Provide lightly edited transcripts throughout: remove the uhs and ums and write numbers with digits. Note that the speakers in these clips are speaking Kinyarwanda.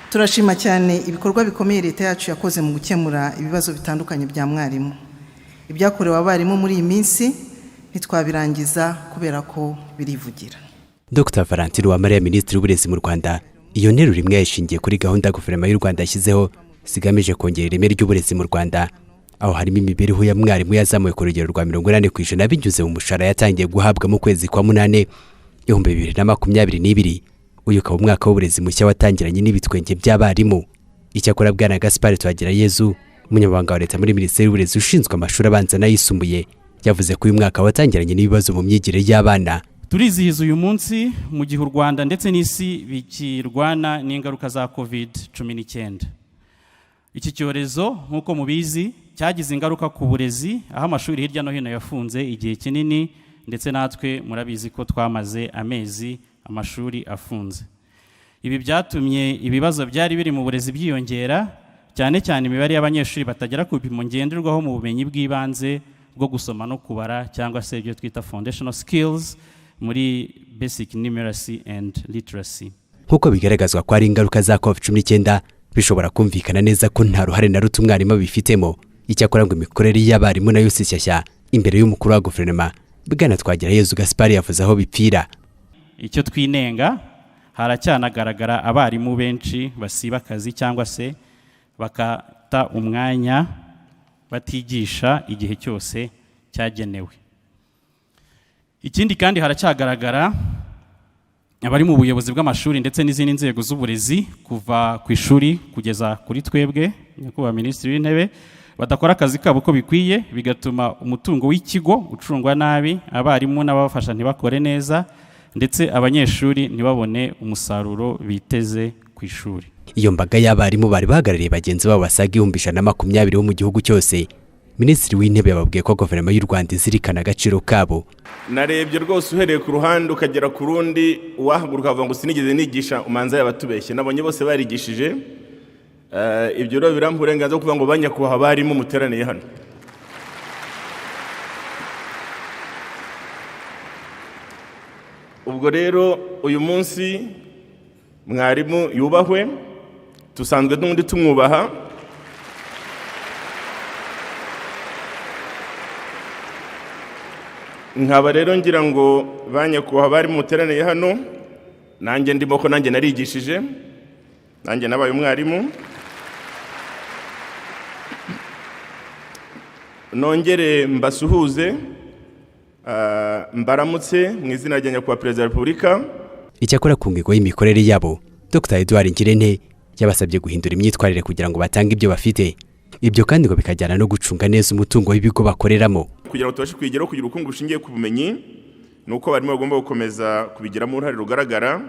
Turashima cyane ibikorwa bikomeye leta yacu yakoze mu gukemura ibibazo bitandukanye bya mwarimu. Ibyakorewe abarimu muri iyi minsi ntitwabirangiza kubera ko birivugira. Dr. Valentine Uwamariya, Minisitiri w'Uburezi mu Rwanda, iyo nteruro imwe yashingiye kuri gahunda guverinoma y'u Rwanda yashyizeho zigamije kongera ireme ry'uburezi mu Rwanda, aho harimo imibereho ya mwarimu yazamuye ku rugero rwa 80% binyuze mu mushahara yatangiye guhabwa mu kwezi kwa 8 2022. Uyu ukaba umwaka w'uburezi mushya watangiranye n'ibitwenge by'abarimu. Icyakora Bwana Gaspard Twagirayezu, umunyamabanga wa leta muri Minisiteri y'Uburezi ushinzwe amashuri abanza n'ayisumbuye, yavuze ko uyu mwaka watangiranye n'ibibazo mu myigire y'abana. Turizihiza uyu munsi mu gihe u Rwanda ndetse n'isi bikirwana n'ingaruka za COVID-19. Iki cyorezo nk'uko mubizi cyagize ingaruka ku burezi, aho amashuri hirya no hino yafunze igihe kinini, ndetse natwe murabizi ko twamaze amezi amashuri afunze. Ibi byatumye ibibazo byari biri mu burezi byiyongera, cyane cyane imibare y'abanyeshuri batagera ku bipimo ngenderwaho mu bumenyi bw'ibanze bwo gusoma no kubara, cyangwa se ibyo twita foundational skills muri basic numeracy and literacy. Nkuko bigaragazwa ko ari ingaruka za COVID-19, bishobora kumvikana neza ko nta ruhare na ruto umwarimu bifitemo. Icyakora ngo imikorere y'abarimu nayo si shyashya. Imbere y'umukuru wa guverinoma, Bwana Twagirayezu Gaspard yavuze aho bipfira. Icyo twinenga, haracyanagaragara abarimu benshi basiba akazi cyangwa se bakata umwanya batigisha igihe cyose cyagenewe. Ikindi kandi haracyagaragara abari mu buyobozi bw'amashuri ndetse n'izindi nzego z'uburezi kuva ku ishuri kugeza kuri twebwe nyakubahwa Minisitiri w'Intebe badakora akazi kabo ko bikwiye, bigatuma umutungo w'ikigo ucungwa nabi, abarimu n'abafasha ntibakore neza, ndetse abanyeshuri ntibabone umusaruro biteze ku ishuri. Iyo mbaga y'abarimu bari bahagarariye bagenzi babo basaga 120 bo mu gihugu cyose. Minisitiri w'Intebe yababwiye ko guverinoma y'u Rwanda izirikana agaciro kabo. Narebye rwose uhereye ku ruhande ukagera ku rundi, wahaguruka avuga ngo sinigeze nigisha umanza yabatubeshye, nabonye bose barigishije. Ibyo rero birampa uburenganzira kuvuga ngo banyakubaha abarimu muteraniye hano. Ubwo rero uyu munsi mwarimu yubahwe, tusanzwe n'undi tumwubaha. Nkaba rero ngira ngo banyakubaha abarimu muteraniye hano, nanjye ndimo ko nanjye narigishije, nanjye nabaye umwarimu. Nongere mbasuhuze, mbaramutse mu izina rya nyakubahwa Perezida wa Repubulika. Icyakora ku ngingo y'imikorere yabo, Dr. Edouard Ngirente yabasabye guhindura imyitwarire kugira ngo batange ibyo bafite. Ibyo kandi ngo bikajyana no gucunga neza umutungo w'ibigo bakoreramo. Kugira ngo tubashe kwigeraho kugira ubukungu bushingiye ku bumenyi, nuko barimo bagomba gukomeza kubigiramo uruhare rugaragara,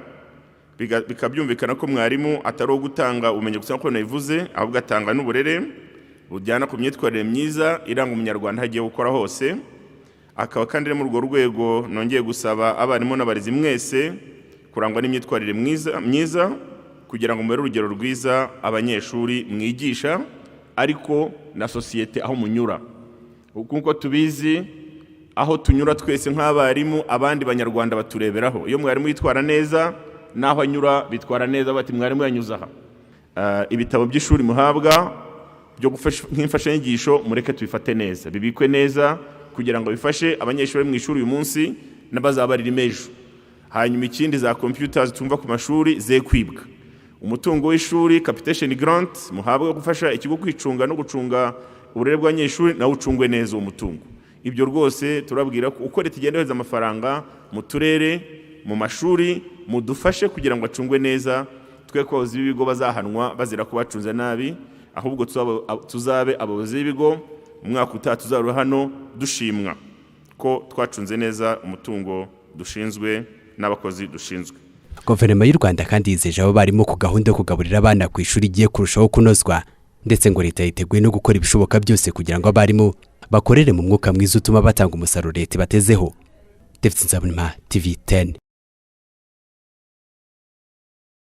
bikabyumvikana ko mwarimu atari uwo gutanga ubumenyi gusa nk'uko nabivuze, ahubwo atanga n'uburere bujyana ku myitwarire myiza iranga umunyarwanda hagiye gukora hose. Akaba kandi muri urwo rwego nongeye gusaba abarimu n'abarezi mwese kurangwa n'imyitwarire myiza kugira ngo mubere urugero rwiza abanyeshuri mwigisha, ariko na sosiyete aho munyura. Kuko tubizi aho tunyura twese nk'abarimu, abandi banyarwanda batureberaho. Iyo mwarimu yitwara neza, naho anyura bitwara neza, bati mwarimu yanyuze aha. Ibitabo by'ishuri muhabwa byo gufasha nk'imfashanyigisho mureke tubifate neza, bibikwe neza kugira ngo bifashe abanyeshuri mu ishuri uyu munsi n'abazabarira ejo. Hanyuma ikindi, za computers tumva ku mashuri ze kwibwa. Umutungo w'ishuri capitation grant muhabwa gufasha ikigo kwicunga no gucunga uburere bw'abanyeshuri, nawe ucungwe neza uwo mutungo. Ibyo rwose turabwira ko uko leta igendereza amafaranga mu turere, mu mashuri, mudufashe kugira ngo acungwe neza, twe ko abayobozi b'ibigo bazahanwa bazira ko bacunze nabi, ahubwo tuzabe abayobozi b'ibigo umwaka utaha tuzarura hano dushimwa ko twacunze neza umutungo dushinzwe n'abakozi dushinzwe. Guverinoma y'u Rwanda kandi yizeje abo barimo ku gahunda yo kugaburira abana ku ishuri igiye kurushaho kunozwa, ndetse ngo leta yiteguye no gukora ibishoboka byose kugira ngo abarimu bakorere mu mwuka mwiza utuma batanga umusaruro leta batezeho. David Nzabonimpa, TV 10.